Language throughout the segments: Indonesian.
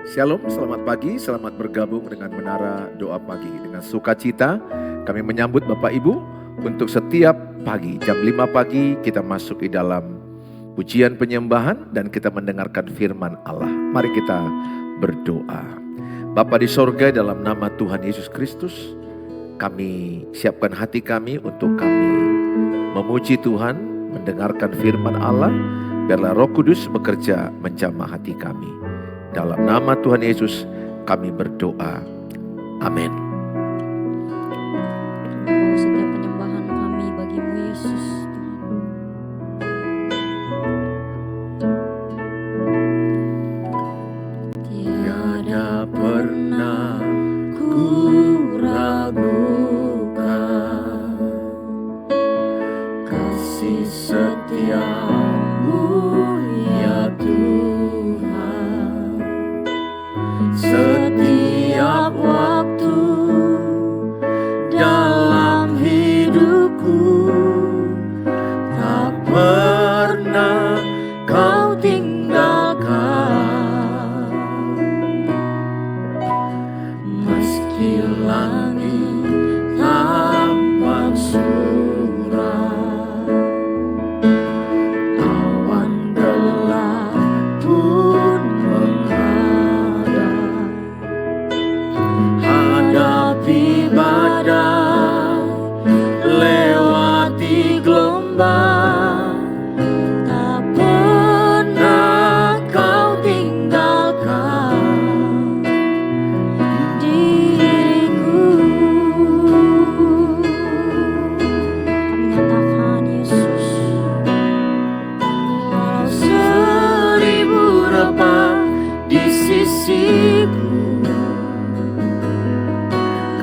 Shalom, selamat pagi, selamat bergabung dengan Menara Doa Pagi. Dengan sukacita kami menyambut Bapak Ibu untuk setiap pagi, jam 5 pagi kita masuk di dalam pujian penyembahan dan kita mendengarkan firman Allah. Mari kita berdoa. Bapa di sorga, dalam nama Tuhan Yesus Kristus, kami siapkan hati kami untuk kami memuji Tuhan, mendengarkan firman Allah. Biarlah Roh Kudus bekerja menjamah hati kami. Dalam nama Tuhan Yesus kami berdoa. Amin. Setiap penyembahan kami bagimu Yesus. Tiada pernah ku ragukan kasih setiamu ya Tuhan. Setiap waktu dalam hidupku tak pernah kau tinggalkan. Meski langit tampak suram, awan gelap pun menghadap. Hadapi badai, lewati gelombang, tak pernah kau tinggalkan diriku. Kami nyatakan Yesus, walau 1000 rebah di sisiku,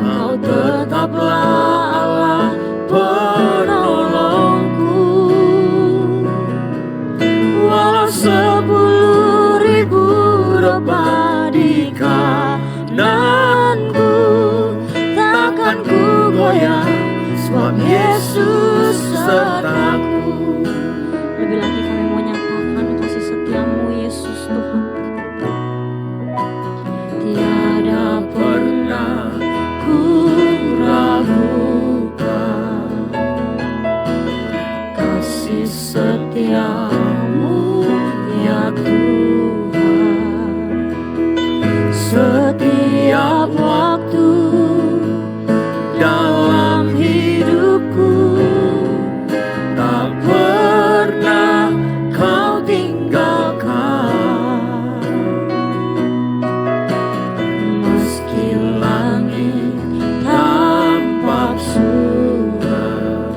Kau tetaplah Allah penolongku. Walau 10.000 rebah di kananku, takkan ku goyah, sebab Yesus sertaku. lebih lagi kami mau nyatakan kasih setiamu Yesus Tuhan. Tiada pernah ku ragukan kasih setiamu ya Tuhan. Setiap waktu dalam hidupku tak pernah kau tinggalkan. Meski langit tampak suram,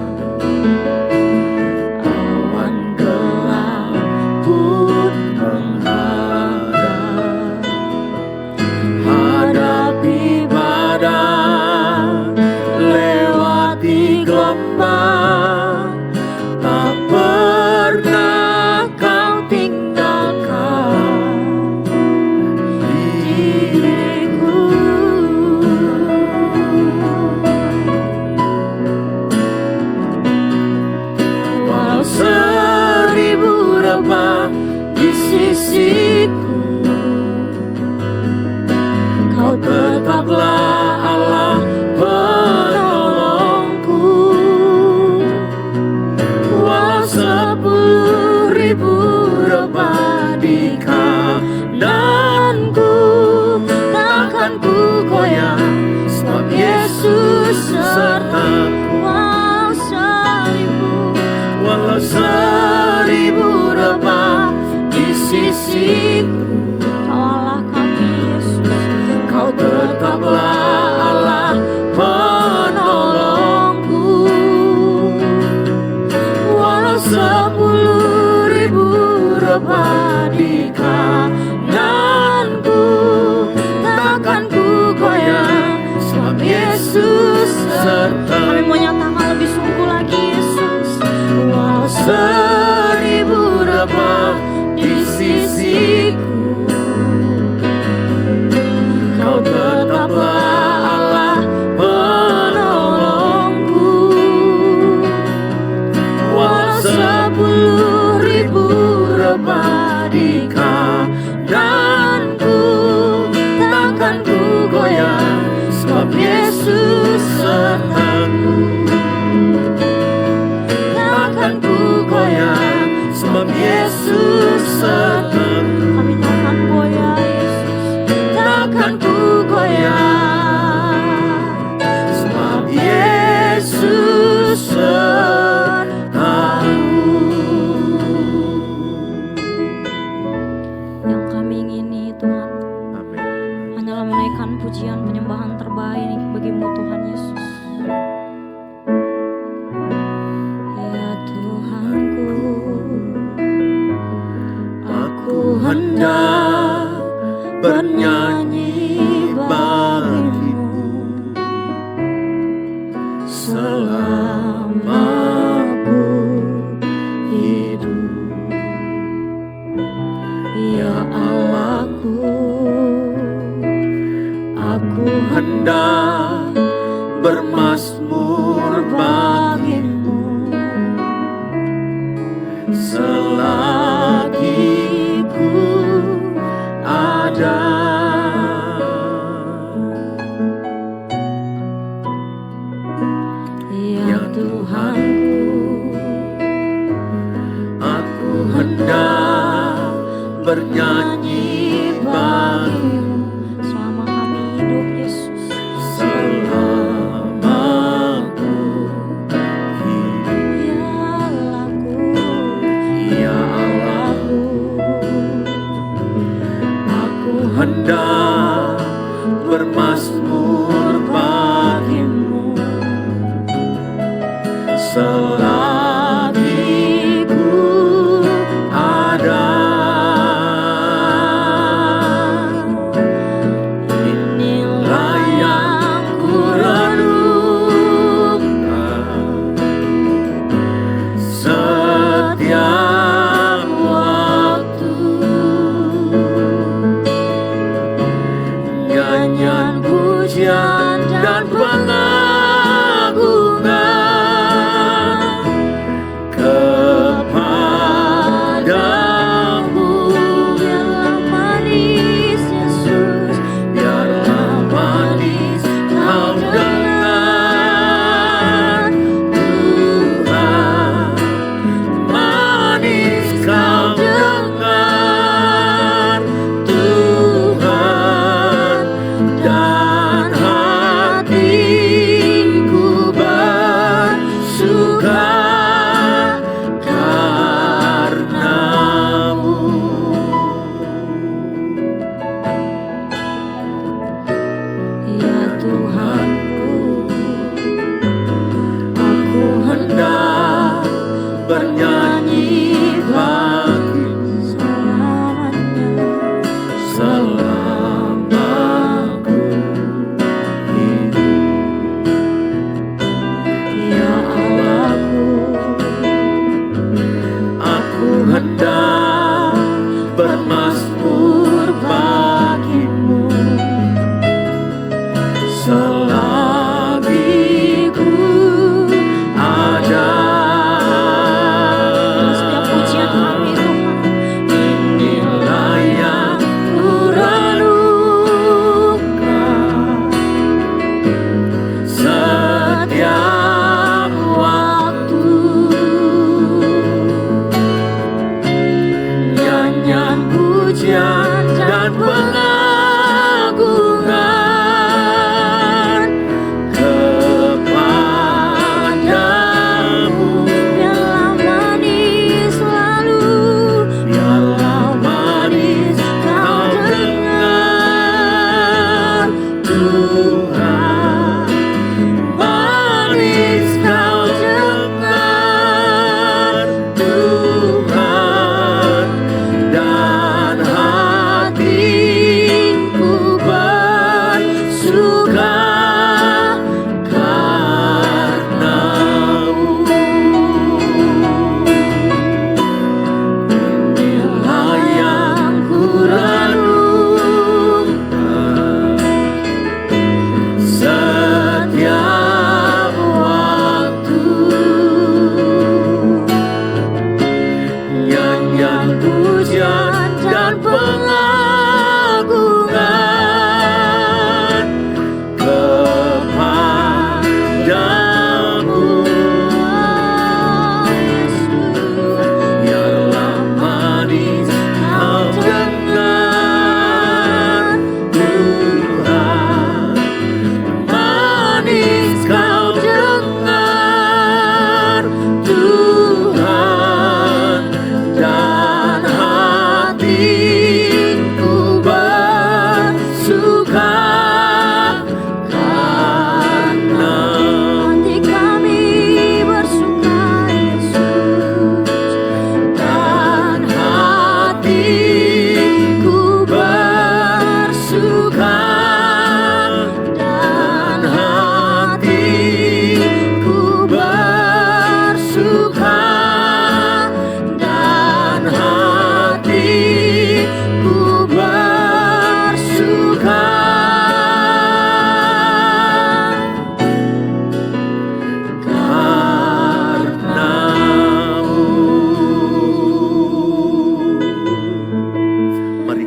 awan gelap pun menghadap. Hadapi badai, lewati gelombang, tak pernah kau tinggalkan diriku. Walau 1000 rebah di sisiku, Kau tetaplah Allah penolongku. Walau 10.000 rebah di kananku, takkan ku goyah, sebab Yesus sertaku. Walau 1000 rebah di sisiku, Kau Allah kami Yesus. Kau tetaplah Allah penolongku. Walau 10.000 rebah di kananku, takkan ku goyah, sebab Yesus sertaku. Kami mau nyatakan lebih sungguh lagi Yesus. Walau 1000 rebah di sisiku, pujian penyembahan terbaik bagimu Tuhan Yesus. Ya Tuhanku, aku hendak bernyanyi bagimu selama ku hidup. Ya Allahku, aku hendak bermazmur bagimu selagi ku ada. Ya Tuhanku, aku hendak bernyanyi bagimu selama kami hidup Yesus. Selama ku hidup. Ya Allahku, ya Allahku, aku hendak bermazmur bagimu selagi ku ada. Inilah yang ku renungkan setiap waktu, nyanyian pujian dan pengagungan kepadamu. Biarlah manis Yesus, biarlah manis kau dengar Tuhan, manis kau dengar Tuhan, dan hatiku bersuka karenamu. Ya Tuhanku, aku hendak bernyanyi bagimu selamanya, selama ku hidup. Ya Allahku, aku hendak bermazmur bagimu selagi ku ada. Setiap pujian kami Tuhan, inilah yang ku renungkan setiap waktu, nyanyian pujian dan pengagungan kepadamu. Biarlah manis selalu, biarlah manis kau dengar Tuhan, manis kau dengar Tuhan, dan hati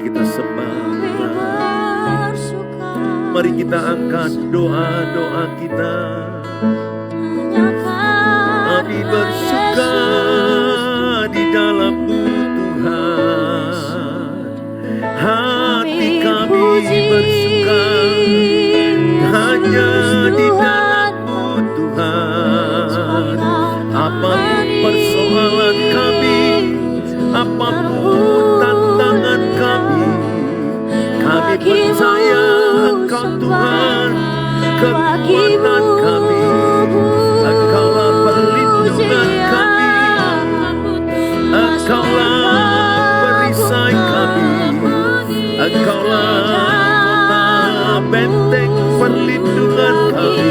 kita sembah. Kami bersuka. Mari kita angkat doa-doa kita. Hanya Kami karena bersuka Yesus. di dalam-Mu Tuhan. Hati kami bersuka hanya di dalam-Mu Tuhan. Apapun persoalan kami, apapun tantangan kami percaya Engkau Tuhan, kekuatan kami. Engkaulah perlindungan kami, Engkaulah perisai kami, Engkaulah kota benteng perlindungan kami.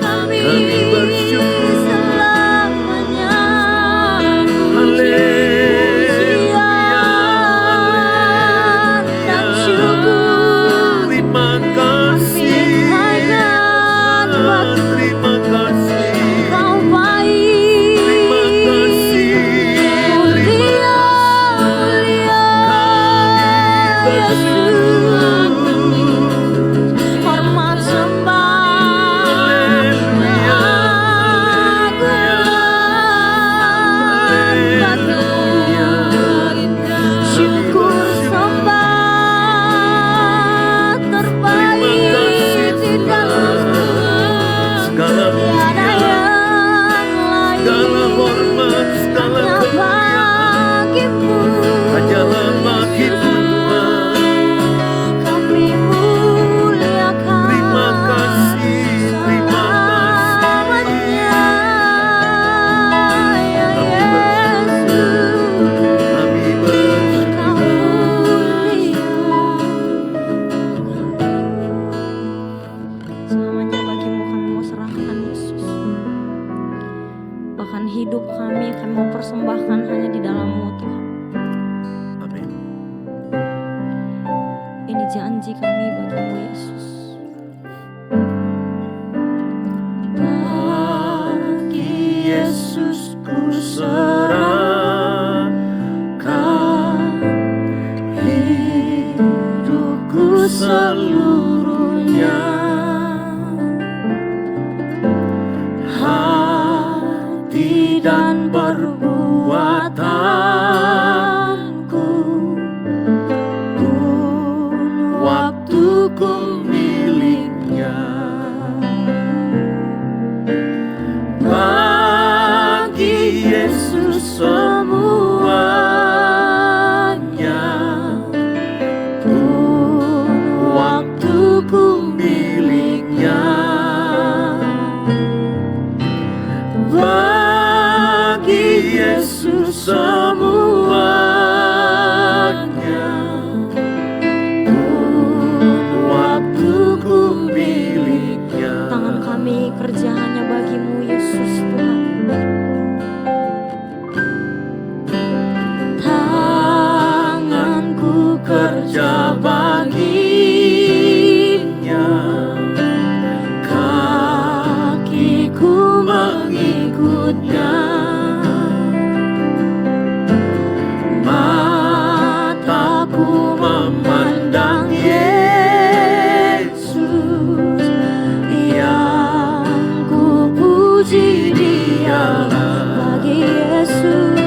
Kami bersyukur. Haleluya, haleluya. Terima kasih, terima kasih, terima kasih, Hormat sembah, haleluya, haleluya. syukur sembah terbaik di dalam Segala tiada pujian, yang segala lain hormat, segala hanya kemuliaan bagimu. hanyalah bagimu Tuhan. Kami muliakan Terima kasih, terima kasih. ya Yesus. Kami bersyukur. Selamanya bagimu kami mau serahkan Yesus. Bahkan hidup kami mau persembahkan hanya di dalam-Mu Tuhan. Amin. Ini janji kami bagimu Yesus. Bagi Yesus ku serahkan hidupku seluruhnya. Hati dan perbuatanku pun waktuku miliknya. Bagi Yesus semuanya pun waktuku miliknya. Bagi Yesus semuanya pun waktuku miliknya. Tangan kami kerja hanya bagimu Yesus Tuhan. Tanganku kerja baginya, kakiku mengikutnya, mataku memandang Yesus, yang ku puji Dialah. Bagi Yesus,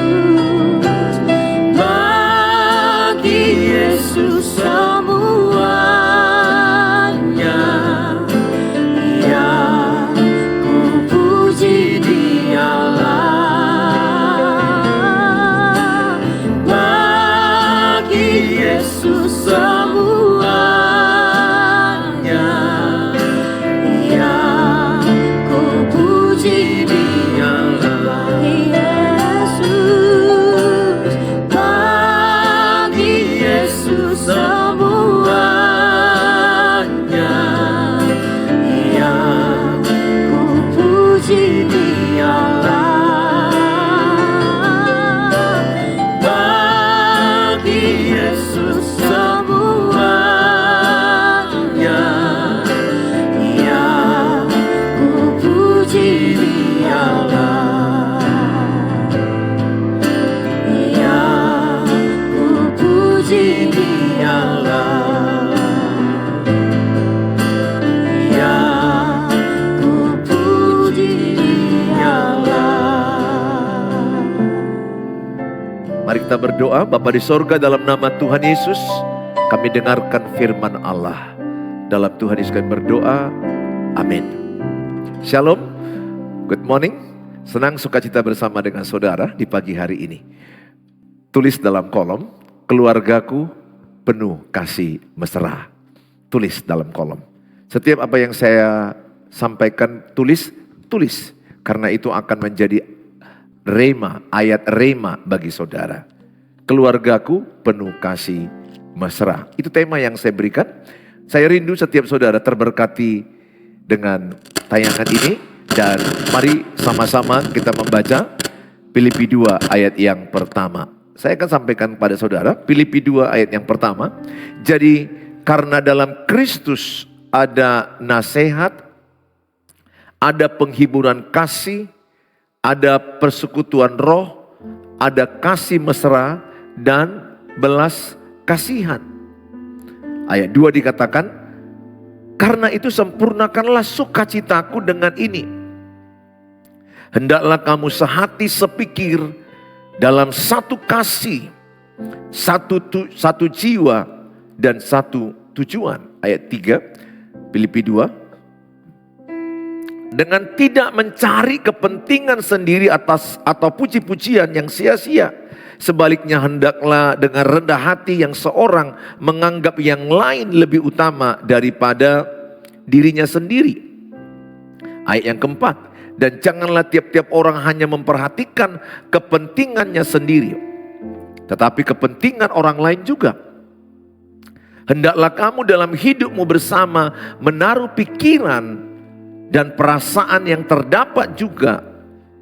bagi Yesus semuanya, yang ku puji Dialah. Bagi Yesus semuanya, yang ku puji Dialah. Bagi Yesus, bagi Yesus. kita berdoa. Bapa di sorga, dalam nama Tuhan Yesus, kami dengarkan firman Allah. Dalam Tuhan Yesus kami berdoa. Amin. Shalom. Good morning. Senang sukacita bersama dengan saudara di pagi hari ini. Tulis dalam kolom, keluargaku penuh kasih mesra. Tulis dalam kolom. Setiap apa yang saya sampaikan tulis. Karena itu akan menjadi rema, ayat rema bagi saudara. Keluargaku penuh kasih mesra. Itu tema yang saya berikan. Saya rindu setiap saudara terberkati dengan tayangan ini. Dan mari sama-sama kita membaca Filipi 2 ayat yang pertama. Saya akan sampaikan kepada saudara Filipi 2 ayat yang pertama. Jadi karena dalam Kristus ada nasihat, ada penghiburan kasih, ada persekutuan roh, ada kasih mesra dan belas kasihan. Ayat 2 dikatakan, karena itu sempurnakanlah sukacitaku dengan ini. Hendaklah kamu sehati sepikir dalam satu kasih, satu jiwa dan satu tujuan. Ayat 3 Filipi 2. Dengan tidak mencari kepentingan sendiri atau puji-pujian yang sia-sia. Sebaliknya hendaklah dengan rendah hati yang seorang menganggap yang lain lebih utama daripada dirinya sendiri. Ayat yang keempat. Dan janganlah tiap-tiap orang hanya memperhatikan kepentingannya sendiri, tetapi kepentingan orang lain juga. Hendaklah kamu dalam hidupmu bersama menaruh pikiran dan perasaan yang terdapat juga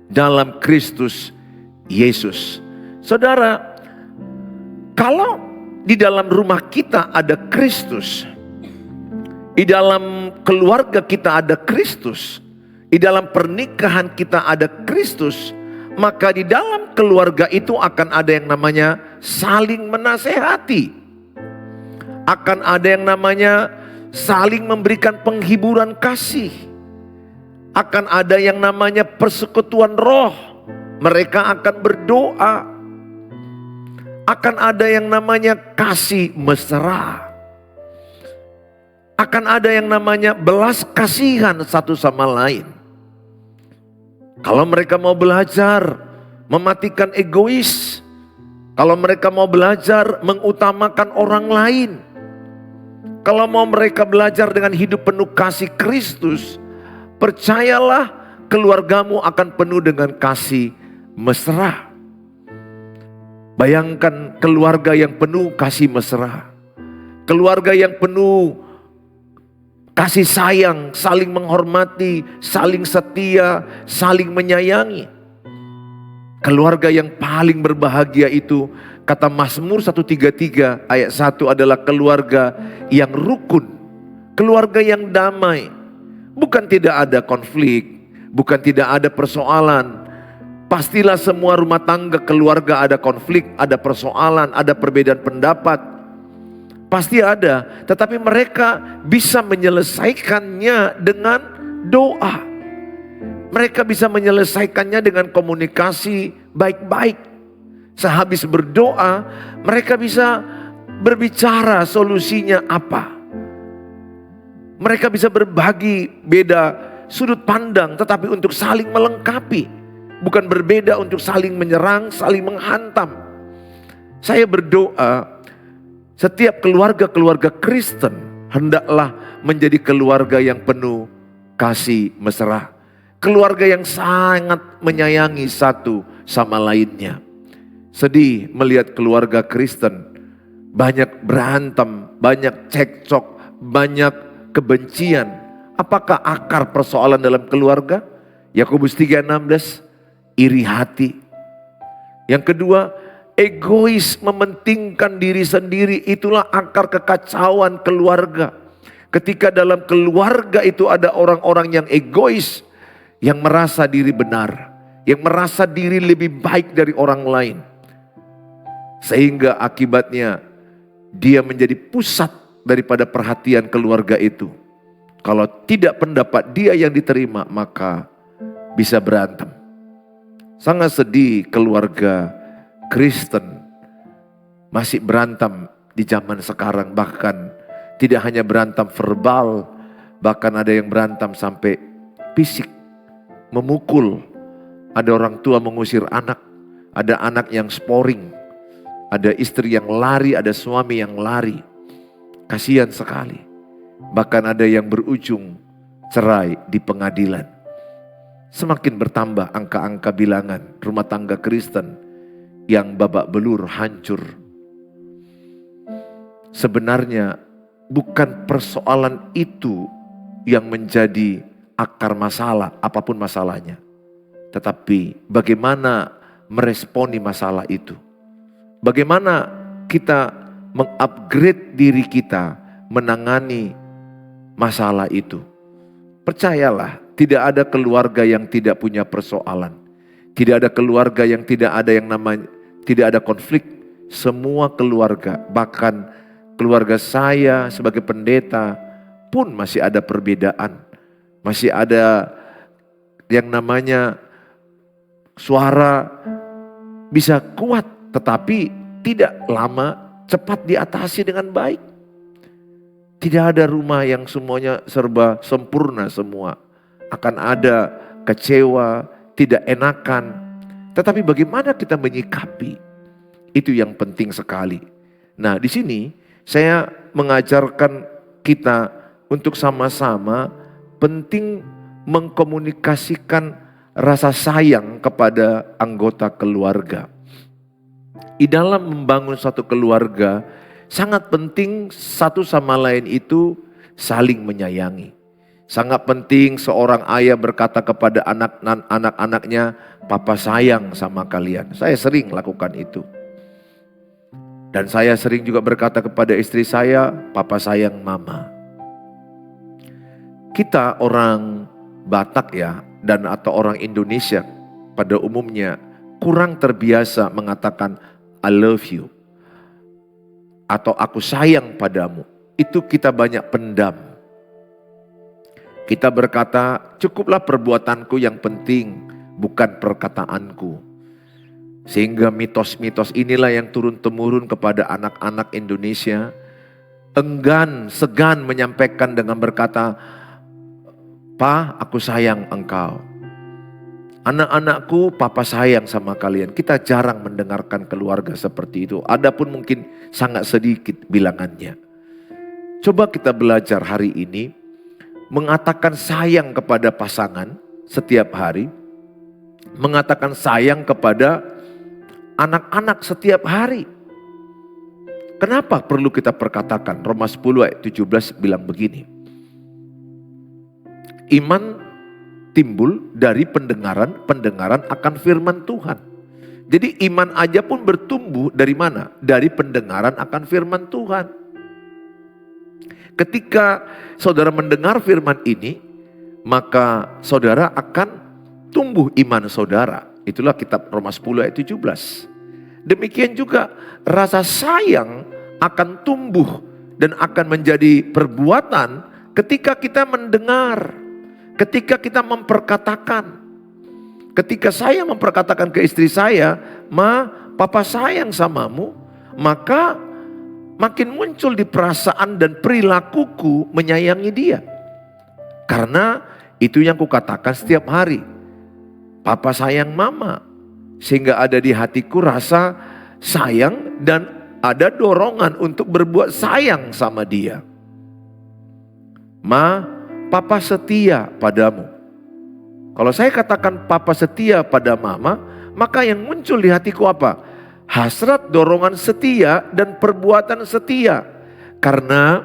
dalam Kristus Yesus. Saudara, kalau di dalam rumah kita ada Kristus, di dalam keluarga kita ada Kristus, di dalam pernikahan kita ada Kristus, maka di dalam keluarga itu akan ada yang namanya saling menasehati. Akan ada yang namanya saling memberikan penghiburan kasih. Akan ada yang namanya persekutuan roh. Mereka akan berdoa. Akan ada yang namanya kasih mesra. Akan ada yang namanya belas kasihan satu sama lain. Kalau mereka mau belajar mematikan egois. Kalau mereka mau belajar mengutamakan orang lain. Kalau mau mereka belajar dengan hidup penuh kasih Kristus. Percayalah keluargamu akan penuh dengan kasih mesra. Bayangkan keluarga yang penuh kasih mesra. Keluarga yang penuh kasih sayang, saling menghormati, saling setia, saling menyayangi. Keluarga yang paling berbahagia itu, kata Mazmur 133 ayat 1 adalah keluarga yang rukun. Keluarga yang damai. Bukan tidak ada konflik, bukan tidak ada persoalan. Pastilah semua rumah tangga keluarga ada konflik, ada persoalan, ada perbedaan pendapat. Pasti ada, tetapi mereka bisa menyelesaikannya dengan doa. Mereka bisa menyelesaikannya dengan komunikasi baik-baik. Sehabis berdoa, mereka bisa berbicara solusinya apa. Mereka bisa berbagi beda sudut pandang, tetapi untuk saling melengkapi. Bukan berbeda untuk saling menyerang, saling menghantam. Saya berdoa, setiap keluarga-keluarga Kristen hendaklah menjadi keluarga yang penuh kasih mesra. Keluarga yang sangat menyayangi satu sama lainnya. Sedih melihat keluarga Kristen banyak berantem, banyak cekcok, banyak kebencian. Apakah akar persoalan dalam keluarga? Yakobus 3:16, iri hati. Yang kedua, egois, mementingkan diri sendiri. Itulah akar kekacauan keluarga. Ketika dalam keluarga itu ada orang-orang yang egois, yang merasa diri benar, yang merasa diri lebih baik dari orang lain. Sehingga akibatnya dia menjadi pusat daripada perhatian keluarga itu. Kalau tidak pendapat dia yang diterima, maka bisa berantem. Sangat sedih keluarga Kristen masih berantem di zaman sekarang, bahkan tidak hanya berantem verbal, bahkan ada yang berantem sampai fisik, memukul. Ada orang tua mengusir anak, ada anak yang sporing, ada istri yang lari, ada suami yang lari. Kasihan sekali. Bahkan ada yang berujung cerai di pengadilan. Semakin bertambah angka-angka bilangan rumah tangga Kristen yang babak belur, hancur. Sebenarnya bukan persoalan itu yang menjadi akar masalah, apapun masalahnya. Tetapi bagaimana meresponi masalah itu. Bagaimana kita mengupgrade diri kita menangani masalah itu. Percayalah, tidak ada keluarga yang tidak punya persoalan. Tidak ada keluarga yang tidak ada yang namanya, tidak ada konflik. Semua keluarga, bahkan keluarga saya sebagai pendeta pun masih ada perbedaan. Masih ada yang namanya suara bisa kuat, tetapi tidak lama cepat diatasi dengan baik. Tidak ada rumah yang semuanya serba sempurna semua. Akan ada kecewa, tidak enakan. Tetapi bagaimana kita menyikapi, itu yang penting sekali. Nah, di sini saya mengajarkan kita untuk sama-sama penting mengkomunikasikan rasa sayang kepada anggota keluarga. Di dalam membangun satu keluarga, sangat penting satu sama lain itu saling menyayangi. Sangat penting seorang ayah berkata kepada anak-anaknya, "Papa sayang sama kalian." Saya sering lakukan itu. Dan saya sering juga berkata kepada istri saya, "Papa sayang mama." Kita orang Batak ya, dan atau orang Indonesia pada umumnya kurang terbiasa mengatakan I love you atau aku sayang padamu. Itu kita banyak pendam. Kita berkata, cukuplah perbuatanku yang penting, bukan perkataanku. Sehingga mitos-mitos inilah yang turun-temurun kepada anak-anak Indonesia. Enggan, segan menyampaikan dengan berkata, "Pa, aku sayang engkau. Anak-anakku, papa sayang sama kalian." Kita jarang mendengarkan keluarga seperti itu. Adapun mungkin sangat sedikit bilangannya. Coba kita belajar hari ini mengatakan sayang kepada pasangan setiap hari. Mengatakan sayang kepada anak-anak setiap hari. Kenapa perlu kita perkatakan? Roma 10 ayat 17 bilang begini. Iman timbul dari pendengaran akan firman Tuhan. Jadi iman aja pun bertumbuh dari mana? Dari pendengaran akan firman Tuhan. Ketika saudara mendengar firman ini, maka saudara akan tumbuh iman saudara. Itulah kitab Roma 10 ayat 17. Demikian juga rasa sayang akan tumbuh dan akan menjadi perbuatan ketika kita mendengar. Ketika kita memperkatakan. Ketika saya memperkatakan ke istri saya, "Ma, papa sayang samamu," maka makin muncul di perasaan dan perilakuku menyayangi dia. Karena itu yang kukatakan setiap hari. Papa sayang mama. Sehingga ada di hatiku rasa sayang dan ada dorongan untuk berbuat sayang sama dia. "Ma, papa setia padamu." Kalau saya katakan papa setia pada mama, maka yang muncul di hatiku apa? Hasrat, dorongan setia dan perbuatan setia. Karena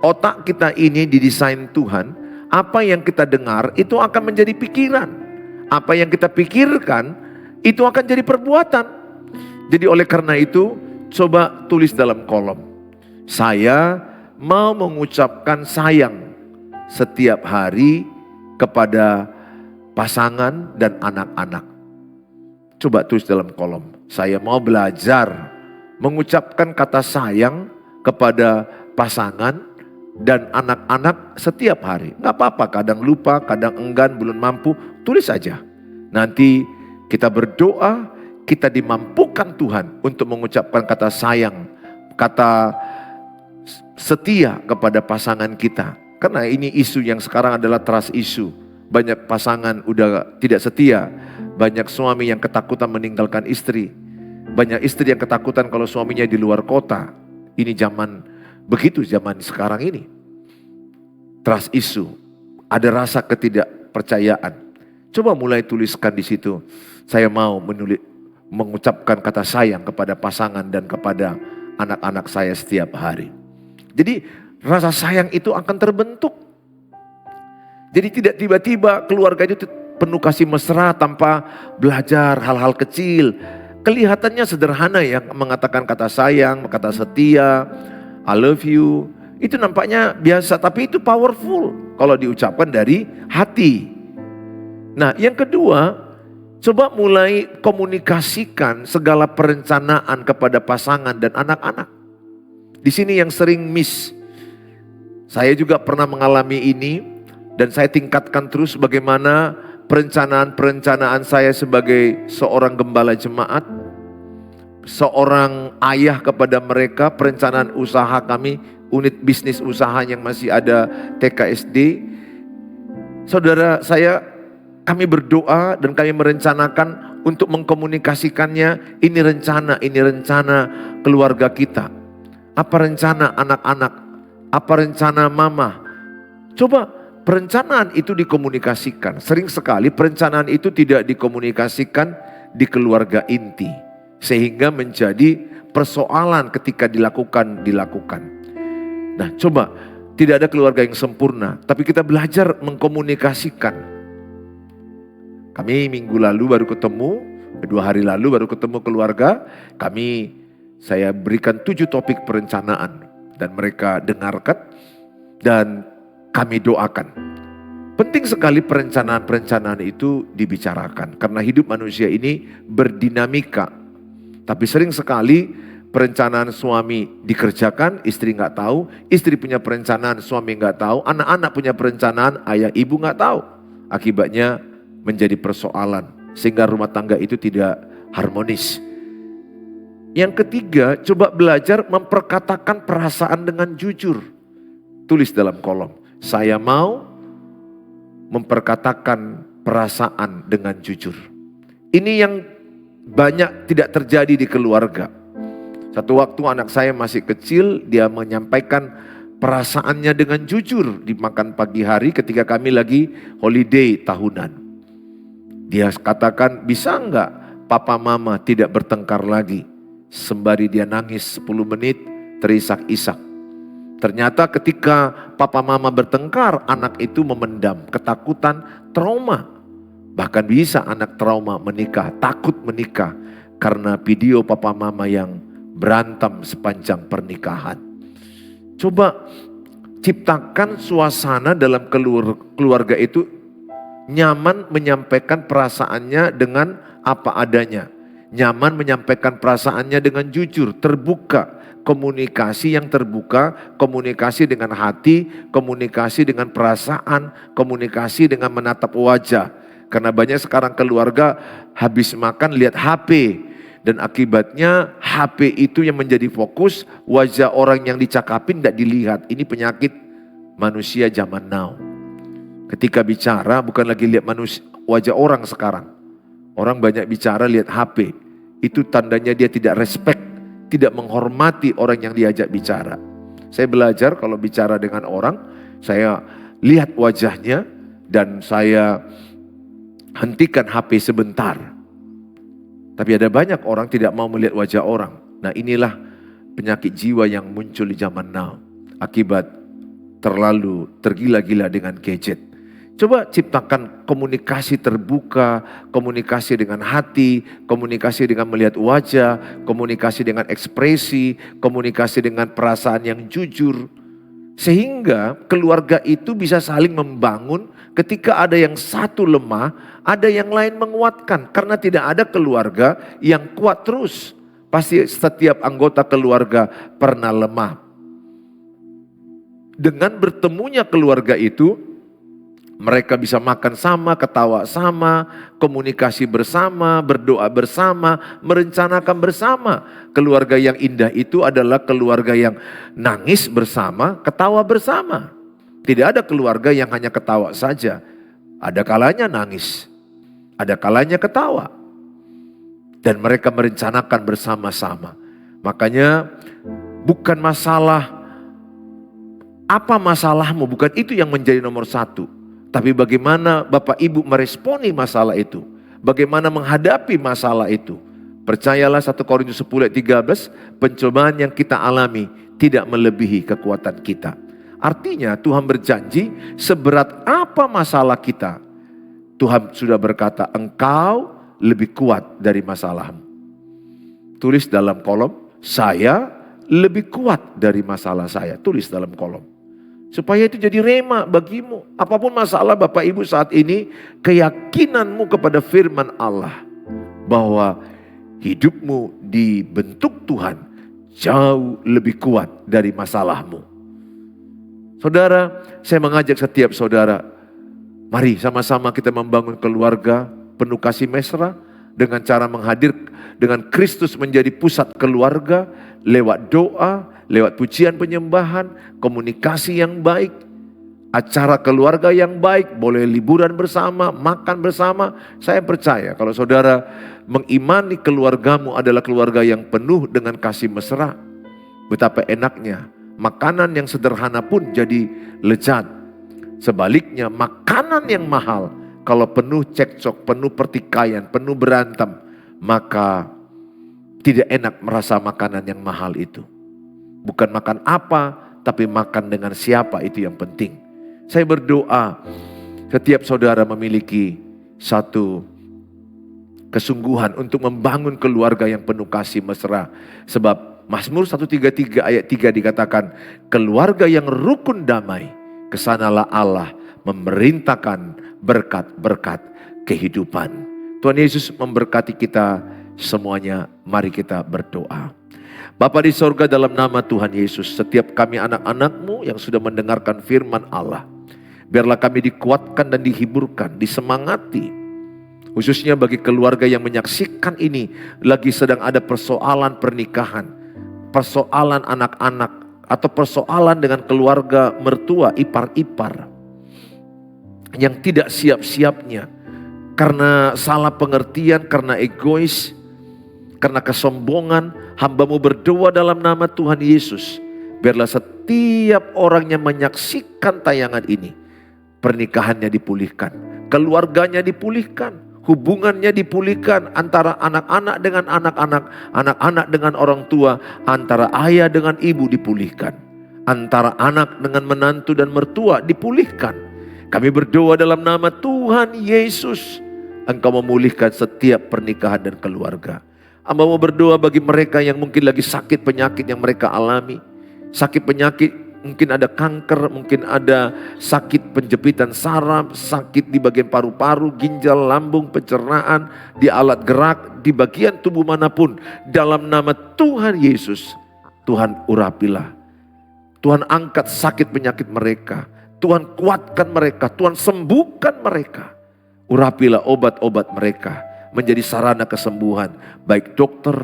otak kita ini didesain Tuhan, apa yang kita dengar itu akan menjadi pikiran. Apa yang kita pikirkan itu akan jadi perbuatan. Jadi oleh karena itu, coba tulis dalam kolom. Saya mau mengucapkan sayang setiap hari kepada pasangan dan anak-anak. Coba tulis dalam kolom. Saya mau belajar mengucapkan kata sayang kepada pasangan dan anak-anak setiap hari. Gak apa-apa, kadang lupa, kadang enggan, belum mampu. Tulis saja. Nanti kita berdoa, kita dimampukan Tuhan untuk mengucapkan kata sayang, kata setia kepada pasangan kita. Karena ini isu yang sekarang adalah trust issue. Banyak pasangan udah tidak setia. Banyak suami yang ketakutan meninggalkan istri. Banyak istri yang ketakutan kalau suaminya di luar kota. Ini zaman begitu, zaman sekarang ini. Trust issue. Ada rasa ketidakpercayaan. Coba mulai tuliskan di situ. Saya mau mengucapkan kata sayang kepada pasangan dan kepada anak-anak saya setiap hari. Jadi rasa sayang itu akan terbentuk. Jadi tidak tiba-tiba keluarga itu penuh kasih mesra tanpa belajar hal-hal kecil. Kelihatannya sederhana ya, mengatakan kata sayang, kata setia, I love you. Itu nampaknya biasa, tapi itu powerful kalau diucapkan dari hati. Nah, yang kedua, coba mulai komunikasikan segala perencanaan kepada pasangan dan anak-anak. Di sini yang sering miss. Saya juga pernah mengalami ini dan saya tingkatkan terus bagaimana perencanaan-perencanaan saya sebagai seorang gembala jemaat, seorang ayah kepada mereka, perencanaan usaha kami, unit bisnis usaha yang masih ada TKSD. Saudara saya, kami berdoa dan kami merencanakan untuk mengkomunikasikannya. Ini rencana keluarga kita. Apa rencana anak-anak? Apa rencana mama? Coba perencanaan itu dikomunikasikan. Sering sekali perencanaan itu tidak dikomunikasikan di keluarga inti. Sehingga menjadi persoalan ketika dilakukan. Nah, coba tidak ada keluarga yang sempurna. Tapi kita belajar mengkomunikasikan. Kami minggu lalu baru ketemu, 2 hari lalu baru ketemu keluarga. Saya berikan 7 topik perencanaan dan mereka dengarkan dan kami doakan. Penting sekali perencanaan-perencanaan itu dibicarakan karena hidup manusia ini berdinamika. Tapi sering sekali perencanaan suami dikerjakan, istri nggak tahu, istri punya perencanaan, suami nggak tahu, anak-anak punya perencanaan, ayah ibu nggak tahu. Akibatnya menjadi persoalan sehingga rumah tangga itu tidak harmonis. Yang ketiga, coba belajar memperkatakan perasaan dengan jujur. Tulis dalam kolom, saya mau memperkatakan perasaan dengan jujur. Ini yang banyak tidak terjadi di keluarga. Satu waktu anak saya masih kecil, dia menyampaikan perasaannya dengan jujur di makan pagi hari ketika kami lagi holiday tahunan. Dia katakan, bisa enggak papa mama tidak bertengkar lagi? Sembari dia nangis 10 menit terisak-isak. Ternyata ketika papa mama bertengkar, anak itu memendam ketakutan, trauma. Bahkan bisa anak trauma menikah, takut menikah karena video papa mama yang berantem sepanjang pernikahan. Coba ciptakan suasana dalam keluarga itu nyaman menyampaikan perasaannya dengan apa adanya. Nyaman menyampaikan perasaannya dengan jujur, terbuka. Komunikasi yang terbuka, komunikasi dengan hati, komunikasi dengan perasaan, komunikasi dengan menatap wajah. Karena banyak sekarang keluarga habis makan lihat HP. Dan akibatnya HP itu yang menjadi fokus, wajah orang yang dicakapin tidak dilihat. Ini penyakit manusia zaman now. Ketika bicara bukan lagi lihat wajah orang sekarang. Orang banyak bicara lihat HP. Itu tandanya dia tidak respect, tidak menghormati orang yang diajak bicara. Saya belajar kalau bicara dengan orang, saya lihat wajahnya dan saya hentikan HP sebentar. Tapi ada banyak orang tidak mau melihat wajah orang. Nah, inilah penyakit jiwa yang muncul di zaman now. Akibat terlalu tergila-gila dengan gadget. Coba ciptakan komunikasi terbuka, komunikasi dengan hati, komunikasi dengan melihat wajah, komunikasi dengan ekspresi, komunikasi dengan perasaan yang jujur. Sehingga keluarga itu bisa saling membangun ketika ada yang satu lemah, ada yang lain menguatkan. Karena tidak ada keluarga yang kuat terus. Pasti setiap anggota keluarga pernah lemah. Dengan bertemunya keluarga itu, Mereka bisa makan sama, ketawa sama, komunikasi bersama, berdoa bersama, merencanakan bersama. Keluarga yang indah itu adalah keluarga yang nangis bersama, ketawa bersama. Tidak ada keluarga yang hanya ketawa saja. Ada kalanya nangis, ada kalanya ketawa. Dan mereka merencanakan bersama-sama. Makanya bukan masalah, apa masalahmu, bukan itu yang menjadi nomor satu. Tapi bagaimana Bapak Ibu meresponi masalah itu. Bagaimana menghadapi masalah itu. Percayalah 1 Korintus 10 ayat 13, pencobaan yang kita alami tidak melebihi kekuatan kita. Artinya Tuhan berjanji seberat apa masalah kita, Tuhan sudah berkata engkau lebih kuat dari masalahmu. Tulis dalam kolom, saya lebih kuat dari masalah saya. Tulis dalam kolom. Supaya itu jadi rema bagimu. Apapun masalah Bapak Ibu saat ini, keyakinanmu kepada firman Allah. Bahwa hidupmu dibentuk Tuhan jauh lebih kuat dari masalahmu. Saudara, saya mengajak setiap saudara, mari sama-sama kita membangun keluarga penuh kasih mesra. Dengan cara dengan Kristus menjadi pusat keluarga, lewat doa, lewat pujian penyembahan, komunikasi yang baik, acara keluarga yang baik, boleh liburan bersama, makan bersama. Saya percaya kalau saudara mengimani keluargamu adalah keluarga yang penuh dengan kasih mesra, betapa enaknya makanan yang sederhana pun jadi lezat. Sebaliknya makanan yang mahal, kalau penuh cekcok, penuh pertikaian, penuh berantem, maka tidak enak merasa makanan yang mahal itu. Bukan makan apa, tapi makan dengan siapa, itu yang penting. Saya berdoa setiap saudara memiliki satu kesungguhan untuk membangun keluarga yang penuh kasih mesra. Sebab Mazmur 133 ayat 3 dikatakan, keluarga yang rukun damai, kesanalah Allah memerintahkan berkat-berkat kehidupan. Tuhan Yesus memberkati kita semuanya. Mari kita berdoa. Bapa di sorga, dalam nama Tuhan Yesus, setiap kami anak-anak-Mu yang sudah mendengarkan firman Allah, biarlah kami dikuatkan dan dihiburkan, disemangati. Khususnya bagi keluarga yang menyaksikan ini, lagi sedang ada persoalan pernikahan, persoalan anak-anak, atau persoalan dengan keluarga mertua, ipar-ipar, yang tidak siap-siapnya, karena salah pengertian, karena egois, karena kesombongan. Hamba-Mu berdoa dalam nama Tuhan Yesus, biarlah setiap orang yang menyaksikan tayangan ini, pernikahannya dipulihkan, keluarganya dipulihkan, hubungannya dipulihkan, antara anak-anak dengan anak-anak, anak-anak dengan orang tua, antara ayah dengan ibu dipulihkan, antara anak dengan menantu dan mertua dipulihkan. Kami berdoa dalam nama Tuhan Yesus, Engkau memulihkan setiap pernikahan dan keluarga. Hamba mau berdoa bagi mereka yang mungkin lagi sakit penyakit yang mereka alami. Sakit penyakit, mungkin ada kanker, mungkin ada sakit penjepitan saraf, sakit di bagian paru-paru, ginjal, lambung, pencernaan, di alat gerak, di bagian tubuh manapun. Dalam nama Tuhan Yesus, Tuhan urapilah. Tuhan angkat sakit penyakit mereka. Tuhan kuatkan mereka, Tuhan sembuhkan mereka. Urapilah obat-obat mereka menjadi sarana kesembuhan. Baik dokter,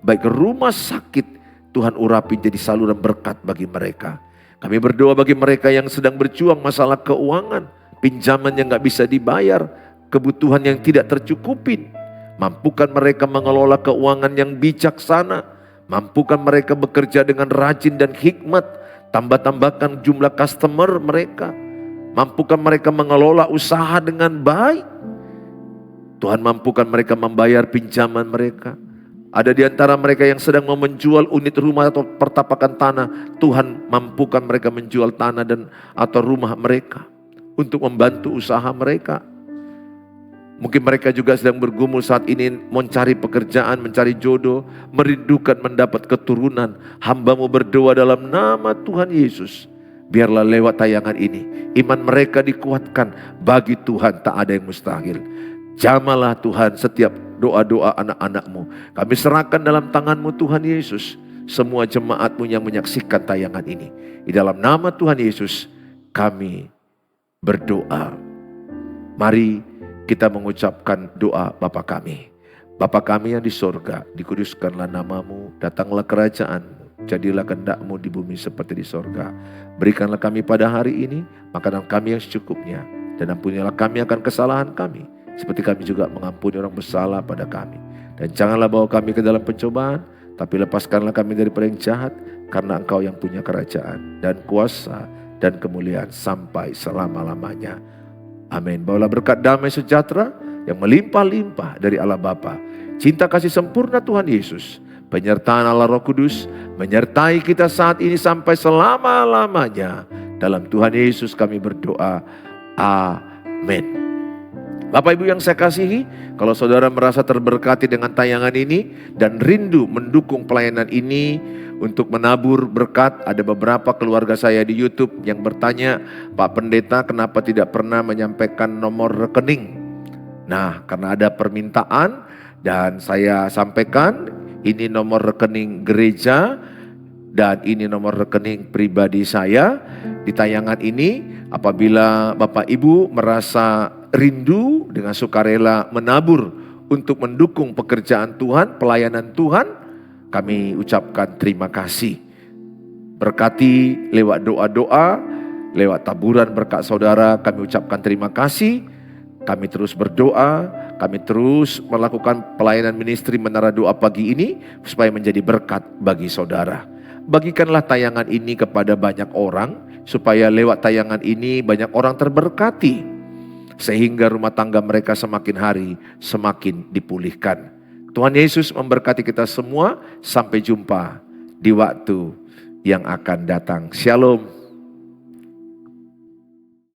baik rumah sakit, Tuhan urapi jadi saluran berkat bagi mereka. Kami berdoa bagi mereka yang sedang berjuang masalah keuangan, pinjaman yang gak bisa dibayar, kebutuhan yang tidak tercukupin. Mampukan mereka mengelola keuangan yang bijaksana. Mampukan mereka bekerja dengan rajin dan hikmat. Tambah-tambahkan jumlah customer mereka. Mampukan mereka mengelola usaha dengan baik. Tuhan mampukan mereka membayar pinjaman mereka. Ada di antara mereka yang sedang mau menjual unit rumah atau pertapakan tanah. Tuhan mampukan mereka menjual tanah dan atau rumah mereka untuk membantu usaha mereka. Mungkin mereka juga sedang bergumul saat ini mencari pekerjaan, mencari jodoh, merindukan mendapat keturunan. Hamba-Mu berdoa dalam nama Tuhan Yesus. Biarlah lewat tayangan ini iman mereka dikuatkan. Bagi Tuhan tak ada yang mustahil. Jamalah Tuhan setiap doa-doa anak-anak-Mu. Kami serahkan dalam tangan-Mu Tuhan Yesus. Semua jemaat-Mu yang menyaksikan tayangan ini. Di dalam nama Tuhan Yesus kami berdoa. Mari kita mengucapkan doa Bapa kami. Bapa kami yang di sorga, dikuduskanlah namamu, datanglah kerajaan-Mu, jadilah kehendak-Mu di bumi seperti di sorga. Berikanlah kami pada hari ini makanan kami yang secukupnya, dan ampunilah kami akan kesalahan kami, seperti kami juga mengampuni orang bersalah pada kami. Dan janganlah bawa kami ke dalam pencobaan, tapi lepaskanlah kami daripada yang jahat, karena Engkau yang punya kerajaan dan kuasa dan kemuliaan sampai selama-lamanya. Amin. Bawalah berkat damai sejahtera yang melimpah-limpah dari Allah Bapa, cinta kasih sempurna Tuhan Yesus, penyertaan Allah Roh Kudus, menyertai kita saat ini sampai selama-lamanya. Dalam Tuhan Yesus kami berdoa. Amin. Bapak Ibu yang saya kasihi, kalau saudara merasa terberkati dengan tayangan ini dan rindu mendukung pelayanan ini untuk menabur berkat, ada beberapa keluarga saya di YouTube yang bertanya, Pak Pendeta kenapa tidak pernah menyampaikan nomor rekening? Nah, karena ada permintaan dan saya sampaikan, ini nomor rekening gereja dan ini nomor rekening pribadi saya. Di tayangan ini, apabila Bapak Ibu merasa rindu dengan sukarela menabur untuk mendukung pekerjaan Tuhan, pelayanan Tuhan, kami ucapkan terima kasih. Berkati lewat doa-doa, lewat taburan berkat saudara, kami ucapkan terima kasih. Kami terus berdoa, kami terus melakukan pelayanan ministry Menara Doa Pagi ini supaya menjadi berkat bagi saudara. Bagikanlah tayangan ini kepada banyak orang, supaya lewat tayangan ini banyak orang terberkati, sehingga rumah tangga mereka semakin hari semakin dipulihkan. Tuhan Yesus memberkati kita semua. Sampai jumpa di waktu yang akan datang. Shalom.